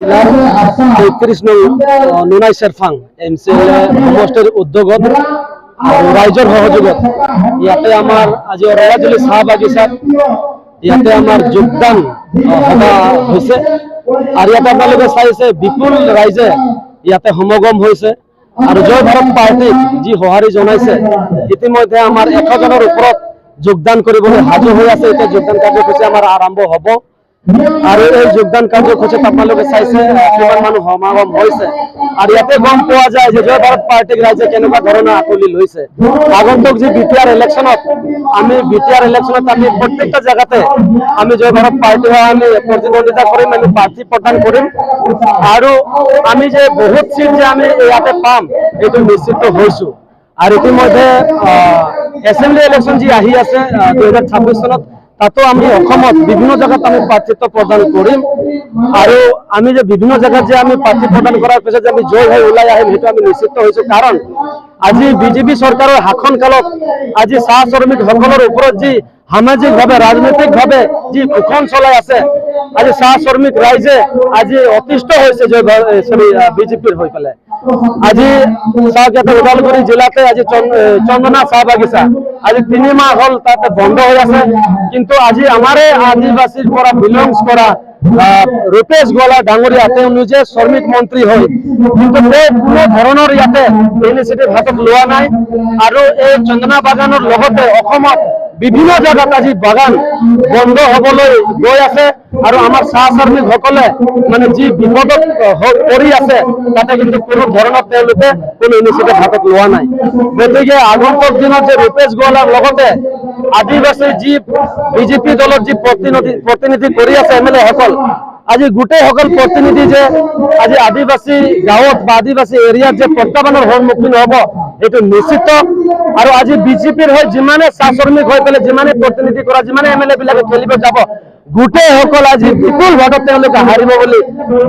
33 নং নুনাই চেৰফাং এমচিএলএ সমষ্টিৰ উদ্যোগত আৰু ৰাইজৰ সহযোগত ইয়াতে আমাৰ আজি অৰৰাজুলি চাহ বাগিচাত ইয়াতে আমাৰ যোগদান সভা হৈছে আৰু ইয়াতে আপোনালোকে চাইছে বিপুল ৰাইজে ইয়াতে সমাগম হৈছে আৰু জয় ভাৰত পাৰ্টিক যি সঁহাৰি জনাইছে ইতিমধ্যে আমাৰ 100 জনৰ ওপৰত যোগদান কৰিবলৈ সাজু হৈ আছে। এতিয়া যোগদান কাৰ্যসূচী আমাৰ আৰম্ভ হ'ব আৰু এই যোগদান কাৰ্যসূচীত আপোনালোকে চাইছে কিমান মানুহ সমাগম হৈছে আৰু ইয়াতে গম পোৱা যায় যে জয় ভাৰত পাৰ্টিক ৰাইজে কেনেকুৱা ধৰণৰ আকলি লৈছে। আগন্তুক যি বিটিআৰ ইলেকশ্যনত আমি প্ৰত্যেকটা জেগাতে আমি জয় ভাৰত পাৰ্টি হৈ আমি প্ৰতিদ্বন্দ্বিতা কৰিম, আমি প্ৰাৰ্থী প্ৰদান কৰিম আৰু আমি যে বহুত সিট যে আমি ইয়াতে পাম এইটো নিশ্চিত হৈছো। আৰু ইতিমধ্যে এছেম্বলি ইলেকশ্যন যি আহি আছে 2026 চনত তাতো আমি অসমত বিভিন্ন জায়গাত আমি প্ৰাৰ্থিত্ব প্ৰদান কৰিম আৰু আমি যে বিভিন্ন জায়গাত যে আমি প্ৰাৰ্থী প্ৰদান কৰাৰ পিছত যে আমি জয় হৈ ওলাই আহিম সেইটো আমি নিশ্চিত হৈছো। কাৰণ আজি বিজেপি চৰকাৰৰ শাসন কালত আজি চাহ শ্ৰমিকসকলৰ ওপৰত যি সামাজিকভাৱে ৰাজনৈতিকভাৱে যি শোষণ চলাই আছে, আজি চাহ শ্ৰমিক ৰাইজে আজি অতিষ্ঠ হৈছে বিজেপিৰ হৈ পেলাই। আজি চাহকেইটা ওদালগুৰি জিলাতে আজি চন্দনা চাহ বাগিচা আজি 3 মাহ হল তাতে বন্ধ হৈ আছে, কিন্তু আজি আমাৰে আদিবাসীৰ পৰা বিলংস কৰা ৰূপেশ গোৱালা ডাঙৰীয়া তেওঁ নিজে শ্ৰমিক মন্ত্ৰী হয়, কিন্তু কোনো ধৰণৰ ইয়াতে ইনিচিয়েটিভ হাতত লোৱা নাই আৰু এই চন্দনা বাগানৰ লগতে অসমত বিভিন্ন জায়গাত আজি বাগান বন্ধ হবলৈ গৈ আছে আৰু আমাৰ চাহ শ্ৰমিকসকলে মানে যি বিপদত পৰি আছে তাতে কিন্তু কোনো ধৰণৰ তেওঁলোকে কোনো ইনিচিয়েটিভ হাতত লোৱা নাই। গতিকে আগন্তুক দিনত যে ৰূপেশ গোৱালাৰ লগতে আদিবাসী যি বিজেপি দলৰ যি প্ৰতিনিধি কৰি আছে এমএলএ সকল আজি গোটেইসকল প্ৰতিনিধি যে আজি আদিবাসী গাঁৱত বা আদিবাসী এৰিয়াত যে প্ৰত্যাহ্বানৰ সন্মুখীন হ'ব এইটো নিশ্চিত। আৰু আজি বিজেপিৰ হৈ যিমানে চাহ শ্ৰমিক হৈ পেলাই যিমানে প্ৰতিনিধি কৰা যিমানে এমএলএ বিলাকে খেলিব যাব গোটেইসকল আজি বিপুল ভোটত তেওঁলোকে হাৰিব বুলি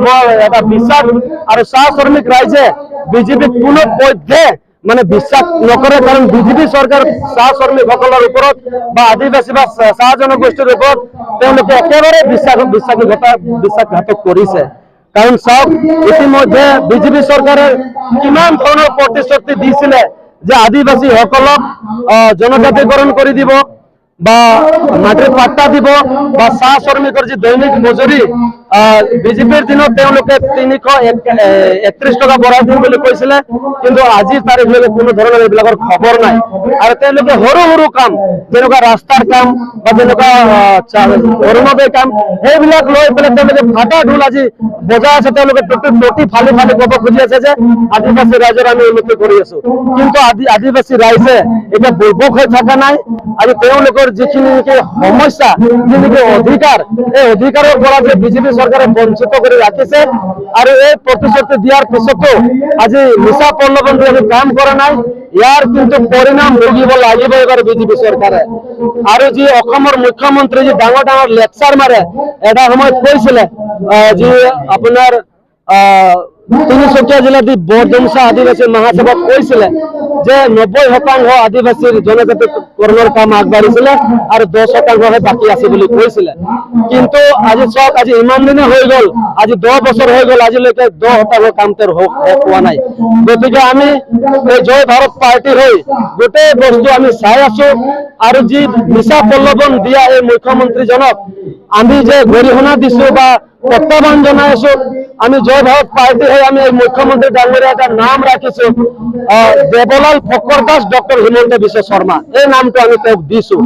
মই এটা বিশ্বাস আৰু চাহ শ্ৰমিক ৰাইজে বিজেপিক কোনো পধ্যে মানে বিশ্বাস নকৰে, কাৰণ বিজেপি চৰকাৰ চাহ শ্ৰমিকসকলৰ ওপৰত বা আদিবাসী বা চাহ জনগোষ্ঠীৰ ওপৰত তেওঁলোকে একেবাৰে বিশ্বাসঘাতক কৰিছে। কাৰণ চাওক ইতিমধ্যে বিজেপি চৰকাৰে কিমান ধৰণৰ প্ৰতিশ্ৰুতি দিছিলে যে আদিবাসীসকলক জনজাতিকৰণ কৰি দিব বা মাটিৰ পাট্টা দিব বা চাহ শ্ৰমিকৰ যি দৈনিক মজুৰি বিজেপিৰ দিনত তেওঁলোকে 331 টকা বঢ়াই দিম বুলি কৈছিলে, কিন্তু আজিৰ তাৰিখলৈকে কোনো ধৰণৰ এইবিলাকৰ খবৰ নাই। আৰু তেওঁলোকে সৰু সৰু কাম যেনেকুৱা ৰাস্তাৰ কাম বা যেনেকুৱা অৰুণোদয় কাম সেইবিলাক লৈ পেলাই তেওঁলোকে ফাটা ঢোল আজি বজাই আছে। তেওঁলোকে প্ৰতি ফালি ক'ব খুজি আছে যে আদিবাসী ৰাইজৰ আমি উন্নতি কৰি আছো, কিন্তু আদিবাসী ৰাইজে এতিয়া বুৰ্বক হৈ থকা নাই। আৰু তেওঁলোকৰ যিখিনি নেকি সমস্যা যি নেকি অধিকাৰ এই অধিকাৰৰ পৰা যে বিজেপি চৰকাৰে বঞ্চিত কৰি ৰাখিছে আৰু এই প্ৰতিশ্ৰুতি দিয়াৰ পিছতো আজি মিছা প্ৰলোভন দি আমি কাম কৰা নাই, ইয়াৰ কিন্তু পৰিণাম ভুগিব লাগিব এবাৰ বিজেপি চৰকাৰে। আৰু যি অসমৰ মুখ্যমন্ত্ৰী যি ডাঙৰ লেকচাৰ মাৰে এটা সময়ত কৈছিলে যি আপোনাৰ তিনিচুকীয়া জিলাত বৰডুমচা আদিবাসী মহাসভাত কৈছিলে যে 90% আদিবাসীৰ জনজাতিকৰণৰ কাম আগবাঢ়িছিলে আৰু 10% বাকী আছে বুলি কৈছিলে। কিন্তু আজি চাওক আজি ইমান দিনে হৈ গ'ল, আজি 10 বছৰ হৈ গ'ল, আজিলৈকে 10% কাম তেওঁৰ হোৱা নাই। গতিকে আমি এই জয় ভাৰত পাৰ্টিৰ হৈ গোটেই বস্তু আমি চাই আছো আৰু যি মিছা প্ৰলোভন দিয়া এই মুখ্যমন্ত্ৰীজনক আমি যে গৰিহণা দিছো বা প্ৰত্যাহ্বান জনাই আছো। আমি জয় ভাৰত পাৰ্টি হৈ আমি এই মুখ্যমন্ত্ৰী ডাঙৰীয়া এটা নাম ৰাখিছো দেৱলাল ফকৰ দাস ডক্টৰ হিমন্ত বিশ্ব শৰ্মা, এই নামটো আমি তেওঁক দিছো।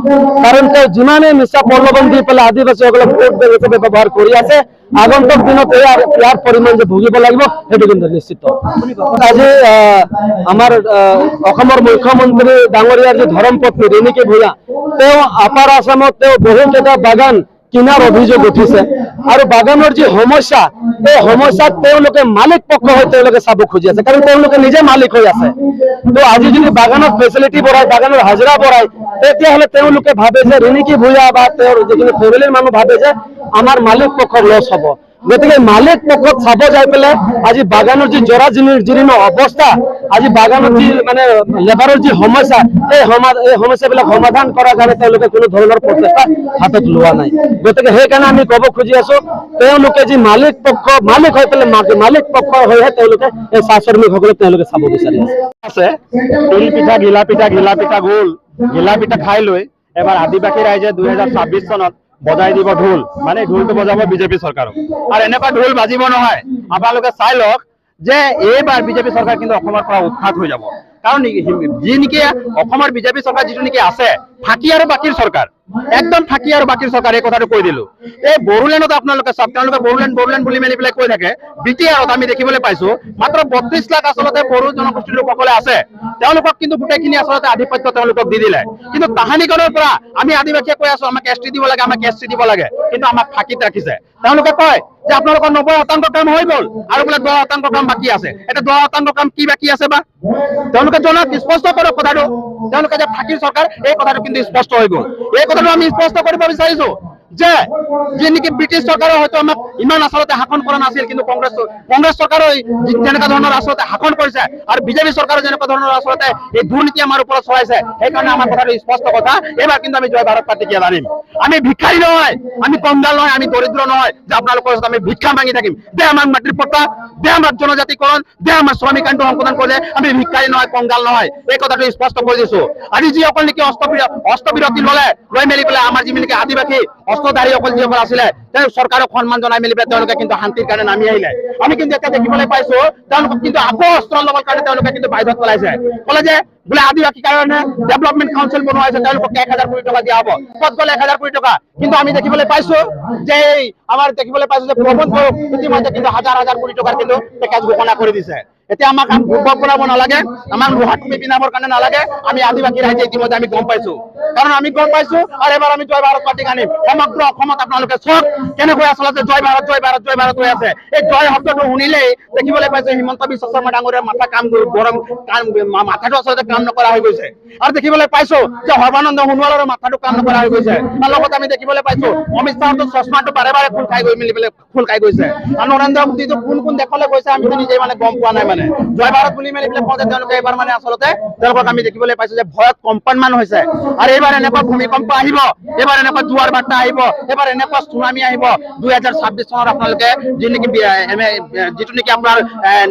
কাৰণ তেওঁ যিমানে মিছা প্ৰলোভন দি পেলাই আদিবাসীসকলক ভোট বেংক হিচাপে ব্যৱহাৰ কৰি আছে, আগন্তুক দিনত ইয়াৰ পৰিমাণ যে ভুগিব লাগিব সেইটো কিন্তু নিশ্চিত। আজি আমাৰ অসমৰ মুখ্যমন্ত্ৰী ডাঙৰীয়াৰ যি ধৰ্মপত্নী ৰিণিকী ভূঞা তেওঁ আপাৰ আসামত তেওঁ বহুকেইটা বাগান কিনাৰ অভিযোগ উঠিছে আৰু বাগানৰ যি সমস্যা এই সমস্যাত তেওঁলোকে মালিক পক্ষ হৈ তেওঁলোকে চাব খুজি আছে, কাৰণ তেওঁলোকে নিজে মালিক হৈ আছে। তো আজি যদি বাগানত ফেচিলিটি বঢ়ায় বাগানৰ হাজিৰা বঢ়ায় তেতিয়াহ'লে তেওঁলোকে ভাবে যে ৰিণিকী ভূঞা বা তেওঁৰ যিখিনি ফেমিলিৰ মানুহ ভাবে যে আমাৰ মালিক পক্ষৰ লছ হ'ব। গতিকে মালিক পক্ষত চাব যাই পেলাই আজি বাগানৰ যি জৰা জীৰ্ণ অৱস্থা, আজি বাগানৰ যি মানে লেবাৰৰ যি সমস্যা, এই সমস্যাবিলাক সমাধান কৰাৰ কাৰণে তেওঁলোকে কোনো ধৰণৰ প্ৰচেষ্টা হাতত লোৱা নাই। গতিকে সেইকাৰণে আমি ক'ব খুজি আছো, তেওঁলোকে যি মালিক হৈ পেলাই মালিক পক্ষৰ হৈহে তেওঁলোকে এই চাহ শ্ৰমিকসকলক তেওঁলোকে চাব বিচাৰি আছে। তিল পিঠা, ঘিলা পিঠা গোল, ঘিলা পিঠা খাই লৈ এবাৰ আদিবাসী ৰাইজে 2026 চনত বজাই দিব ঢোল, মানে ঢোলটো বজাব বিজেপি চৰকাৰক। আৰু এনেকুৱা ঢোল বাজিব নহয়, আপোনালোকে চাই লওক যে এইবাৰ বিজেপি চৰকাৰ কিন্তু অসমৰ পৰা উৎখাত হৈ যাব। কাৰণ যি নেকি অসমৰ বিজেপি চৰকাৰ যিটো নেকি আছে, ফাঁকি আৰু বাকীৰ চৰকাৰ, একদম ফাঁকি আৰু বাকীৰ চৰকাৰ, এই কথাটো কৈ দিলো। এই বড়োলেণ্ডত আপোনালোকে চাওক, তেওঁলোকে বড়োলেণ্ড বুলি মেলি পেলাই কৈ থাকে। বিটিআৰত আমি দেখিবলৈ পাইছো মাত্ৰ 32 লাখ আচলতে বড়ো জনগোষ্ঠীৰ লোকসকলে আছে, তেওঁলোকক কিন্তু গোটেইখিনি আচলতে আধিপত্য তেওঁলোকক দি দিলে। কিন্তু তাহানিখনৰ পৰা আমি আদিবাসীয়ে কৈ আছো আমাক এছটি দিব লাগে, আমাক এছটি দিব লাগে, কিন্তু আমাক ফাঁকিত ৰাখিছে। তেওঁলোকে কয় যে আপোনালোকৰ 90% কাম হৈ গ'ল আৰু বোলে 10% কাম বাকী আছে। এটা 10% কাম কি বাকী আছে বা তেওঁলোকে জনাক, স্পষ্ট কৰক কথাটো। তেওঁলোকে যে ফাঁকিৰ চৰকাৰ, এই কথাটো কিন্তু স্পষ্ট হৈ গ'ল। এই কথাটো আমি স্পষ্ট কৰিব বিচাৰিছো যে যি নেকি ব্ৰিটিছ চৰকাৰে হয়তো আমাক ইমান আচলতে শাসন কৰা নাছিল, কিন্তু কংগ্ৰেছ চৰকাৰে যেনেকুৱা ধৰণৰ আচলতে শাসন কৰিছে আৰু বিজেপি চৰকাৰে যেনেকুৱা ধৰণৰ আচলতে এই দুৰ্নীতি আমাৰ ওপৰত চলাইছে, সেইকাৰণে আমাৰ কথাটো স্পষ্ট কথা। এইবাৰ কিন্তু আমি জয় ভাৰত পাৰ্টীকে জানিম। আমি ভিক্ষাৰী নহয়, আমি কংগাল নহয়, আমি দৰিদ্ৰ নহয় যে আপোনালোকৰ ওচৰত আমি ভিক্ষা মাগি থাকিম। দে আমাক মাটিৰ পট্টা, দে আমাক জনজাতিকৰণ, দে আমাৰ শ্ৰমিক আইনটো সংশোধন কৰিলে আমি ভিক্ষাৰী নহয়, কংগাল নহয়, এই কথাটো স্পষ্ট কৰি দিছো। আজি যিসকল নেকি অস্ত্ৰবিৰতি লৈ মেলি পেলাই আমাৰ যি নেকি আদিবাসী অস্ত্ৰধাৰীসকল যিসকল আছিলে, তেওঁ চৰকাৰক সন্মান জনাই মেলি পেলাই তেওঁলোকে কিন্তু শান্তিৰ কাৰণে নামি আহিলে। আমি কিন্তু এতিয়া দেখিবলৈ পাইছো তেওঁলোকক কিন্তু আকৌ অস্ত্ৰ ল'বৰ কাৰণে তেওঁলোকে কিন্তু বাধ্যত পেলাইছে। ক'লে যে বোলে আদিবাসী কাৰণে ডেভেলপমেণ্ট কাউন্সিল বনোৱা হৈছে, তেওঁলোকক 1000 কোটি টকা দিয়া হ'ব। ক'ত গ'ল 1000 কোটি টকা? কিন্তু আমি দেখিবলৈ পাইছো যে দেখিবলৈ পাইছো যে প্ৰবন্ধ ইতিমধ্যে কিন্তু হাজাৰ কোটি টকাৰ কিন্তু পেকেজ ঘোষণা কৰি দিছে। এতিয়া আমাক ভূগোল বনাব নালাগে, আমাক লোহা টুপি পিন্ধাবৰ কাৰণে নালাগে। আমি আদিবাসী ৰাইজে ইতিমধ্যে আমি গম পাইছো, কাৰণ আমি গম পাইছো। আৰু এবাৰ আমি জয় ভাৰত পাৰ্টীক আনিম। সমগ্ৰ অসমত আপোনালোকে চাওক কেনেকৈ আচলতে জয় ভাৰত হৈ আছে। এই জয় শব্দটো শুনিলেই দেখিবলৈ পাইছো হিমন্ত বিশ্ব শৰ্মা ডাঙৰীয়াৰ মাথাটো আচলতে কাম নকৰা হৈ গৈছে। আৰু দেখিবলৈ পাইছো যে সৰ্বানন্দ সোণোৱালৰ মাথাটো কাম নকৰা হৈ গৈছে। তাৰ লগত আমি দেখিবলৈ পাইছো অমিত শ্বাহৰ চশমাটো বাৰে খোল খাই গৈছে। আৰু নৰেন্দ্ৰ মোদীটো কোন দেশলৈ গৈছে আমি নিজেই মানে গম পোৱা নাই। মানে জয় ভাৰত বুলি মেলি পেলাই কওঁতে তেওঁলোকে এইবাৰ মানে আচলতে তেওঁলোকক আমি দেখিবলৈ পাইছো যে ভয়ত কম্পনমান হৈছে। আৰু এইবাৰ এনেকুৱা ভূমিকম্প আহিব, এইবাৰ এনেকুৱা জোৱাৰ বাৰ্তা আহিব, এইবাৰ এনেকুৱা চুনামি আহিব 2026 চনত আপোনালোকে যিটো নেকি আপোনাৰ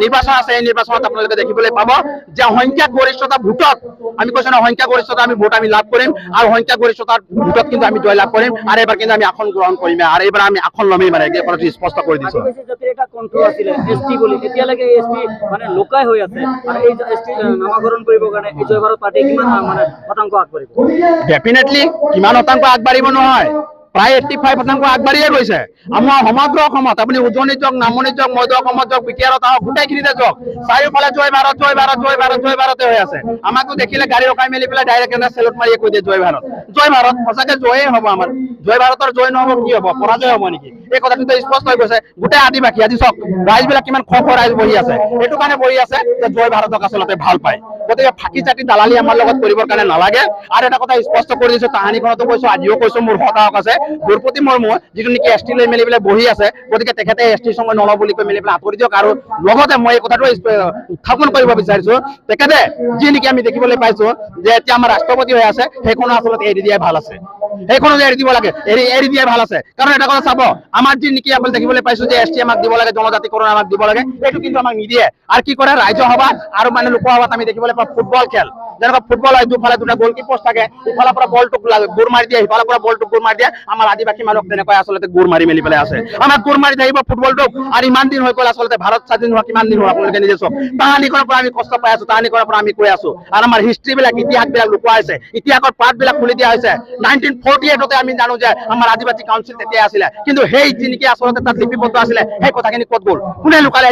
নিৰ্বাচন আছে, এই নিৰ্বাচনত আপোনালোকে দেখিবলৈ পাব যে সংখ্যা গৰিষ্ঠতা ভোটত, আমি কৈছো না সংখ্যা গৰিষ্ঠতা আমি ভোট আমি লাভ কৰিম, আৰু সংখ্যা গৰিষ্ঠতাৰ ভোটত কিন্তু আমি জয় লাভ কৰিম। আৰু এইবাৰ কিন্তু আমি আসন গ্ৰহণ কৰিম, আৰু এইবাৰ আমি আসন ল'মেই, মানে এই কথাটো স্পষ্ট কৰি দিছো। মানে লোকাই হৈ আছে, আৰু এই এছটি নামাকৰণ কৰিবৰ কাৰণে এই জয় ভাৰত পাৰ্টীয়ে কিমান মানে শতাংশ আগবাঢ়িব? ডেফিনেটলি কিমান শতাংশ আগবাঢ়িব নহয়, প্ৰায় 85% আগবাঢ়িয়ে গৈছে। আমাৰ সমগ্ৰ অসমত আপুনি উজনিত যাওক, নামনিত যাওক, মধ্য অসমত যাওক, বিটিআৰত যাওক, গোটেইখিনিতে যাওক, চাৰিওফালে জয় ভাৰতে হৈ আছে। আমাকো দেখিলে গাড়ী ৰখাই মেলি পেলাই ডাইৰেক্ট এটা চেলুট মাৰিয়ে কৈ দিয়ে জয় ভাৰত। সঁচাকে জয়ে হ'ব আমাৰ। জয় ভাৰতৰ জয় নহ'ব কি হ'ব, পৰাজয় হ'ব নেকি? এই কথাটো স্পষ্ট হৈ গৈছে। গোটেই আদিবাসী আজি চাওক ৰাইজবিলাক কিমান খ ৰাইজ বহি আছে, এইটো কাৰণে বহি আছে যে জয় ভাৰতক আচলতে ভাল পায়। গতিকে ফাঁকি চাটি দালালি আমাৰ লগত কৰিবৰ কাৰণে নালাগে। আৰু এটা কথা স্পষ্ট কৰি দিছো, তাহানিখনতো কৈছো, আজিও কৈছো, মোৰ হতাশক আছে দ্ৰৌপদী মুৰ্মু যিটো নেকি এছটি লৈ মেলি পেলাই বহি আছে, গতিকে তেখেতে এছটিৰ সময় নলওঁ বুলি কৈ মেলি পেলাই আঁতৰি দিয়ক। আৰু লগতে মই এই কথাটো উত্থাপন কৰিব বিচাৰিছো, তেখেতে যি নেকি আমি দেখিবলৈ পাইছো যে এতিয়া আমাৰ ৰাষ্ট্ৰপতি হৈ আছে, সেইখনো আচলতে এৰি দিয়াই ভাল আছে। সেইখনো যে এৰি দিব লাগে, এৰি দিয়াই ভাল আছে। কাৰণ এটা কথা চাব, আমাৰ যি নেকি আপুনি দেখিবলৈ পাইছো যে এছটি আমাক দিব লাগে, জনজাতিকৰণ আমাক দিব লাগে, এইটো কিন্তু আমাক নিদিয়ে। আৰু কি কৰে ৰাজ্য সভা আৰু মানে লোকসভাত আমি দেখিবলৈ পাওঁ ফুটবল খেল, যেনেকুৱা ফুটবল হয় দুফালে দুটা গলকি পোষ্ট থাকে, ইফালৰ পৰা বলটোক গোৰ মাৰি দিয়ে, সিফালৰ পৰা বলটোক গোৰ মাৰি দিয়ে। আমাৰ আদিবাসী মানুহ তেনেকৈ আচলতে গোৰ মাৰি মেলি পেলাই আছে, আমাক গোৰ মাৰি থাকিব ফুটবলটোক। আৰু ইমান দিন হৈ গ'ল আচলতে ভাৰত স্বাধীন হোৱা, কিমান দিন হ'ল আপোনালোকে নিজে চাওক। তাহানিখনৰ পৰা আমি কষ্ট পাই আছো, তাহানিখনৰ পৰা আমি কৈ আছো। আৰু আমাৰ হিষ্ট্ৰীবিলাক, ইতিহাসবিলাক লুকুৱাই আছে, ইতিহাসৰ পাঠবিলাক খুলি দিয়া হৈছে। 1948 আমি জানো যে আমাৰ আদিবাসী কাউন্সিল তেতিয়া আছিলে, কিন্তু সেই যি নেকি আচলতে তাত লিপিবদ্ধ আছিলে, সেই কথাখিনি ক'ত গ'ল, কোনে লুকালে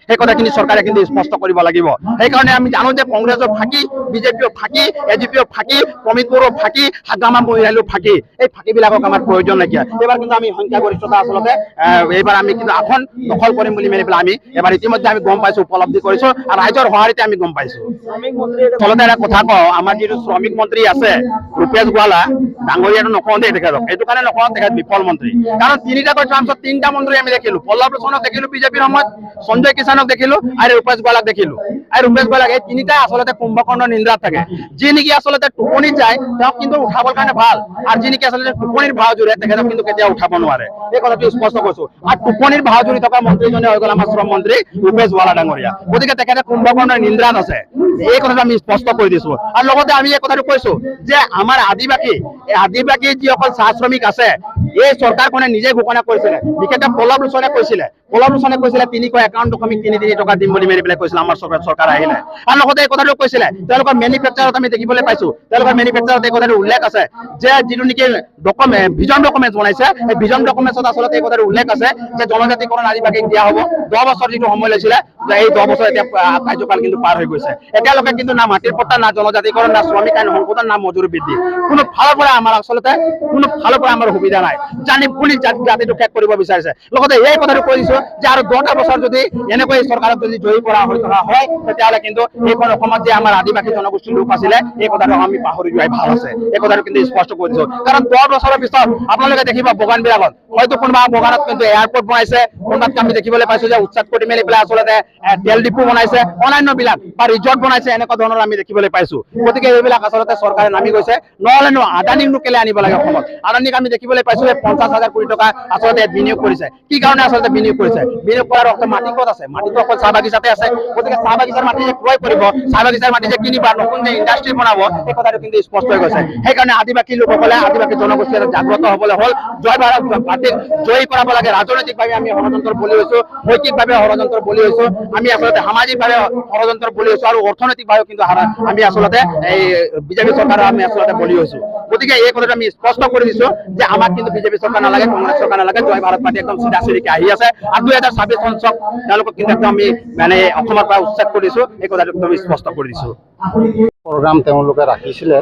সেই কথাখিনি চৰকাৰে কিন্তু স্পষ্ট কৰিব লাগিব। সেইকাৰণে আমি জানো যে কংগ্ৰেছৰ ফাঁকি বিজেপিও ফাঁকি, এজিপিও ফাঁকি, কমিটবোৰো ফাঁকি, হাগ্ৰামা মহিলাইও ফাঁকি। এই ফাঁকিবিলাকক আমাৰ প্ৰয়োজন নাইকিয়া। এইবাৰ কিন্তু আমি সংখ্যাগৰিষ্ঠতা আচলতে এইবাৰ আমি কিন্তু আসন দখল কৰিম বুলি মেলি পেলাই আমি এবাৰ ইতিমধ্যে আমি গম পাইছো, উপলব্ধি কৰিছো, আৰু ৰাইজৰ সঁহাৰিতে আমি গম পাইছো। আচলতে এটা কথা কওঁ, আমাৰ যিটো শ্ৰমিক মন্ত্ৰী আছে ৰূপেশ গোৱালা ডাঙৰীয়াটো নকওঁ দেই তেখেতক, এইটো কাৰণে নকওঁ তেখেত বিফল মন্ত্ৰী। কাৰণ তিনিটাকৈ টাৰ্মছত তিনিটা মন্ত্ৰী আমি দেখিলো, পল্লৱ লোচনক দেখিলো বিজেপিৰ সময়ত, সঞ্জয় কিষাণক দেখিলো, আৰু ৰূপেশ গোৱালাক দেখিলো। আৰু ৰূপেশ গোৱালাক এই তিনিটাই আচলতে কুম্ভকৰ্ণৰ নিন্দাত থাকে। যি নেকি আচলতে টোপনিত যায় তেওঁক কিন্তু উঠাবৰ কাৰণে ভাল, আৰু যি নেকি আচলতে টোপনিৰ ভাও জুৰে তেখেতক কিন্তু কেতিয়াও উঠাব নোৱাৰে। এই কথাটো স্পষ্ট কৈছো। আৰু টোপনিৰ ভাও জুৰি থকা মন্ত্ৰীজনে হৈ গ'ল আমাৰ শ্ৰম মন্ত্ৰী ৰূপেশ গোৱালা ডাঙৰীয়া। গতিকে তেখেতে কুম্ভকৰ্ণৰ নিন্দাত আছে, এই কথাটো আমি স্পষ্ট কৰি দিছো। আৰু লগতে আমি এই কথাটো কৈছো যে আমাৰ আদিবাসী যিসকল চাহ শ্ৰমিক আছে, এই চৰকাৰখনে নিজে ঘোষণা কৰিছিলে, বিশেষকৈ পল্লৱ লোচনে কৈছিলে 351.33 টকা দিম বুলি মেলি পেলাই কৈছিলে আমাৰ চৰকাৰ আহিলে। আৰু লগতে এই কথাটো কৈছিলে তেওঁলোকৰ মেনিফেকচাৰত আমি দেখিবলৈ পাইছো, তেওঁলোকৰ মেনিফেকচাৰত এই কথাটো উল্লেখ আছে যে যিটো নেকি ভিজন ডকুমেণ্ট বনাইছে, এই ভিজন ডকুমেণ্টত আচলতে এই কথাটো উল্লেখ আছে যে জনজাতিকৰণ আদিবাসীক দিয়া হ'ব। 10 বছৰ যিটো সময় লৈছিলে, এই 10 বছৰ এতিয়া কাৰ্যকাল কিন্তু পাৰ হৈ গৈছে। এতিয়ালৈকে কিন্তু না মাটিৰ পট্টা, না জনজাতিকৰণ, না শ্ৰমিক আইন সংশোধন, না মজুৰি বৃদ্ধি, কোনো ফালৰ পৰা আমাৰ আচলতে কোনো ফালৰ পৰা আমাৰ সুবিধা নাই। জানি পুলি জাতিটো শেষ কৰিব বিচাৰিছে। লগতে এই কথাটো কৈ দিছো যে আৰু 10টা বছৰ যদি এনেকৈ চৰকাৰত যদি জয়ী কৰা হৈ থকা হয়, তেতিয়াহ'লে কিন্তু এইখন অসমত যে আমাৰ আদিবাসী জনগোষ্ঠীৰ লোক আছিলে, এই কথাটো আমি পাহৰি যোৱাই ভাল আছে। এই কথাটো কিন্তু স্পষ্ট কৰি দিছো। কাৰণ 10 বছৰৰ পিছত আপোনালোকে দেখিব বগান বিলাকত হয়তো কোনোবা বগানত কিন্তু এয়াৰপৰ্ট বনাইছে, কোনোবাত আমি দেখিবলৈ পাইছো যে উচ্ছেদ কৰি মেলি পেলাই আচলতে তেল ডিপু বনাইছে, অন্যান্য বিলাক বা ৰিজৰ্ট বনাইছে, এনেকুৱা ধৰণৰ আমি দেখিবলৈ পাইছো। গতিকে এইবিলাক আচলতে চৰকাৰে নামি গৈছে। নহ'লেনো আদানীকনো কেলে আনিব লাগে অসমত? আদানীক আমি দেখিবলৈ পাইছো যে 50,000 কোটি টকা আচলতে বিনিয়োগ কৰিছে। কি কাৰণে আচলতে বিনিয়োগ কৰিছে? বিনিয়োগ কৰাৰ অৰ্থ মাটি ক'ত আছে? মাটিটো অকল চাহ বাগিচাতে আছে। গতিকে চাহ বাগিচাৰ মাটি যে ক্ৰয় কৰিব, চাহ বাগিচাৰ মাটি যে কিনিব, নতুন যে ইণ্ডাষ্ট্ৰী বনাব, এই কথাটো কিন্তু স্পষ্ট হৈ গৈছে। সেইকাৰণে আদিবাসী লোকসকলে, আদিবাসী জনগোষ্ঠী জাগ্ৰত হ'বলৈ হ'ল, জয় ভাৰত পাৰ্টিক জয়ী কৰাব লাগে। ৰাজনৈতিকভাৱে আমি ষড়যন্ত্ৰৰ বলি হৈছো, নৈতিকভাৱে ষড়যন্ত্ৰৰ বলি হৈছো, আমি আচলতে সামাজিকভাৱে ষড়যন্ত্ৰৰ বলি হৈছো, আৰু অৰ্থনৈতিকভাৱে কিন্তু আমি আচলতে এই বিজেপি চৰকাৰৰ আমি আচলতে বলি হৈছো। গতিকে এই কথাটো আমি স্পষ্ট কৰি দিছো যে আমাক কিন্তু বিজেপি চৰকাৰ নালাগে, কংগ্ৰেছ চৰকাৰ নালাগে, জয় ভাৰত পাৰ্টি একদম চিধা চিধিকে আহি আছে। আৰু 2026 চন চক তেওঁলোকক কিন্তু একদম আমি মানে অসমৰ পৰা উচ্ছেদ কৰি দিছো, এই কথাটো একদম স্পষ্ট কৰি দিছো। প্ৰগ্ৰাম তেওঁলোকে ৰাখিছিলে,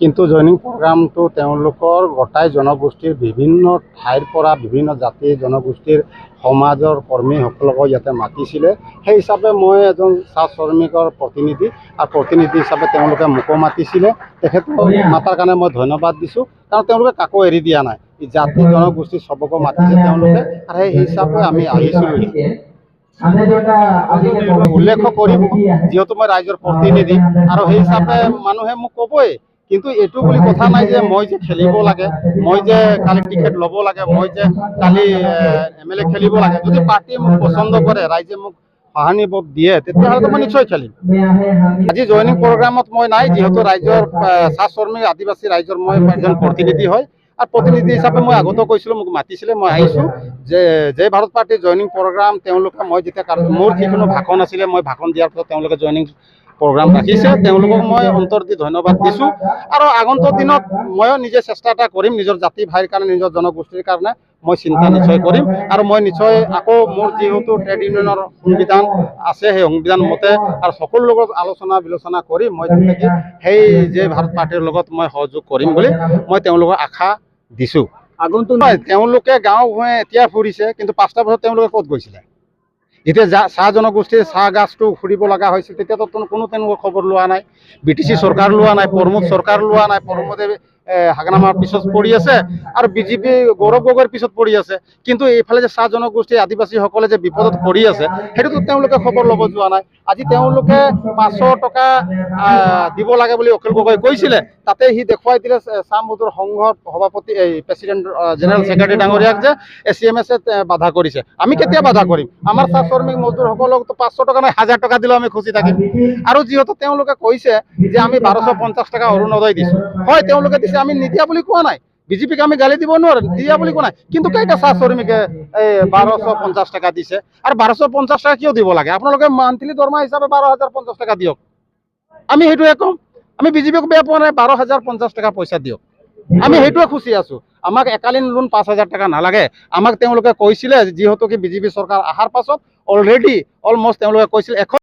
কিন্তু জইনিং প্ৰগ্ৰামটো তেওঁলোকৰ গোটাই জনগোষ্ঠীৰ বিভিন্ন ঠাইৰ পৰা বিভিন্ন জাতি জনগোষ্ঠীৰ সমাজৰ কৰ্মীসকলক ইয়াতে মাতিছিলে। সেই হিচাপে মই এজন চাহ শ্ৰমিকৰ প্ৰতিনিধি, আৰু প্ৰতিনিধি হিচাপে তেওঁলোকে মোকো মাতিছিলে। তেখেতক মাতাৰ কাৰণে মই ধন্যবাদ দিছোঁ, কাৰণ তেওঁলোকে কাকো এৰি দিয়া নাই। জাতি জনগোষ্ঠী চবকো মাতিছে তেওঁলোকে, আৰু সেই হিচাপে আমি আহিছিলোঁ। উল্লেখ কৰিম যিহেতু মই ৰাইজৰ প্ৰতিনিধি, আৰু সেই হিচাপে মানুহে মোক ক'বই। কিন্তু এইটো বুলি কথা নাই যে মই যে খেলিব লাগে, মই যে কালি টিকেট ল'ব লাগে, মই যে কালি MLA খেলিব লাগে। যদি পাৰ্টীয়ে মোক পচন্দ কৰে, ৰাইজে মোক সহানুভূতি দিয়ে, তেতিয়াহ'লে মই নিশ্চয় খেলিম। আজি জইনিং প্ৰগ্ৰামত মই নাই, যিহেতু ৰাইজৰ চাহ শ্ৰমিক আদিবাসী ৰাইজৰ মই এজন প্ৰতিনিধি হয়, আৰু প্ৰতিনিধি হিচাপে মই আগতে কৈছিলোঁ, মোক মাতিছিলে, মই আহিছোঁ। যে জয় ভাৰত পাৰ্টিৰ জইনিং প্ৰগ্ৰাম তেওঁলোকে, মই যেতিয়া মোৰ যিকোনো ভাষণ আছিলে, মই ভাষণ দিয়াৰ পিছত তেওঁলোকে জইনিং প্ৰগ্ৰাম ৰাখিছে, তেওঁলোকক মই অন্তৰ দি ধন্যবাদ দিছোঁ। আৰু আগন্তুক দিনত ময়ো নিজে চেষ্টা এটা কৰিম, নিজৰ জাতি ভাইৰ কাৰণে, নিজৰ জনগোষ্ঠীৰ কাৰণে মই চিন্তা নিশ্চয় কৰিম। আৰু মই নিশ্চয় আকৌ মোৰ যিহেতু ট্ৰেড ইউনিয়নৰ সংবিধান আছে, সেই সংবিধান মতে আৰু সকলোৰ লগত আলোচনা বিলোচনা কৰি মই তেনেকৈ সেই জয় ভাৰত পাৰ্টিৰ লগত মই সহযোগ কৰিম বুলি মই তেওঁলোকক আশা দিছোঁ। আগন্তুক তেওঁলোকে গাঁও ভূঞে এতিয়া ফুৰিছে, কিন্তু 5টা বছৰত তেওঁলোকে ক'ত গৈছিলে? যেতিয়া চাহ জনগোষ্ঠীৰ চাহ গাছটো ফুৰিব লগা হৈছিল, তেতিয়াতো কোনো তেনেকুৱা খবৰ লোৱা নাই। BTC চৰকাৰ লোৱা নাই, প্ৰমোদ চৰকাৰ লোৱা নাই, প্ৰমোদে হাগ্ৰামাৰ পিছত পৰি আছে, আৰু BJP গৌৰৱ গগৈৰ পিছত পৰি আছে। কিন্তু এইফালে যে চাহ জনগোষ্ঠী আদিবাসীসকলে যে বিপদত পৰি আছে, সেইটোতো তেওঁলোকে খবৰ ল'ব যোৱা নাই। আজি তেওঁলোকে 500 টকা দিব লাগে বুলি অখিল গগৈ কৈছিলে, তাতে সি দেখুৱাই দিলে চাহ মজদুৰ সংঘৰ সভাপতি, এই প্ৰেচিডেণ্ট জেনেৰেল ছেক্ৰেটাৰী ডাঙৰীয়াক যে ACMS বাধা কৰিছে। আমি কেতিয়া বাধা কৰিম? আমাৰ চাহ শ্ৰমিক মজদুৰসকলকতো 500 টকা নাই, 1000 টকা দিলেও আমি খুচি থাকিম। আৰু যিহেতু তেওঁলোকে কৈছে যে আমি 1250 টকা অৰুণোদয় দিছোঁ, হয় তেওঁলোকে দিছে, আমি নিদিয়া বুলি কোৱা নাই। BJPক আমি গালি দিব নোৱাৰো, দিয়া বুলি কোৱা নাই। কিন্তু কেইটা চাহ শ্ৰমিকে 1250 টকা দিছে, আৰু 1250 টকা কিয় দিব লাগে? আপোনালোকে মান্থলি দৰমহা হিচাপে 12,050 টকা দিয়ক। আমি সেইটোৱে ক'ম, আমি BJPক বেয়া পোৱা নাই, 12,050 টকা পইচা দিয়ক। আমি সেইটোৱে খুচি আছোঁ। আমাক একালীন লোন 5,000 টকা নালাগে। আমাক তেওঁলোকে কৈছিলে, যিহেতু কি BJP চৰকাৰ অহাৰ পাছত অলৰেডি অলমষ্ট তেওঁলোকে কৈছিল